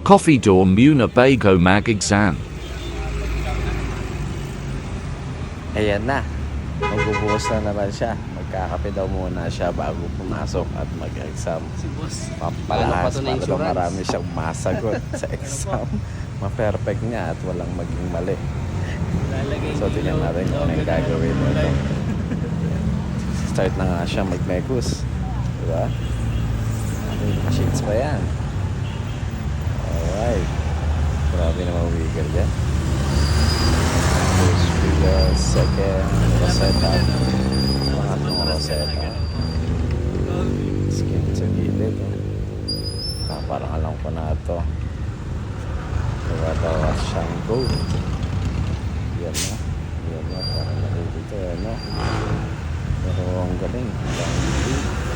Coffee door muna bago mag-exam. Ayan na. Magbubuhos na naman siya. Magkakape daw muna siya bago pumasok at mag-exam. Si boss. Pampalahas Ano pa to na para daw insurance? marami siyang masagot sa exam. Ma-perfect niya at walang maging mali. Lalagay So tingnan natin kung ano yung gagawin nito. Start na nga siya mag-mekos. Diba? May machines pa yan. Alright. Grabe na mawigil yan. First wheel, second Rosetta. Pangatlong Rosetta. Skin sa gilid. Parang alam ko na ito. Diba daw siyang go. Yan na. Yan na. Parang nakikita yan no. Pero ang galing. Ang galing.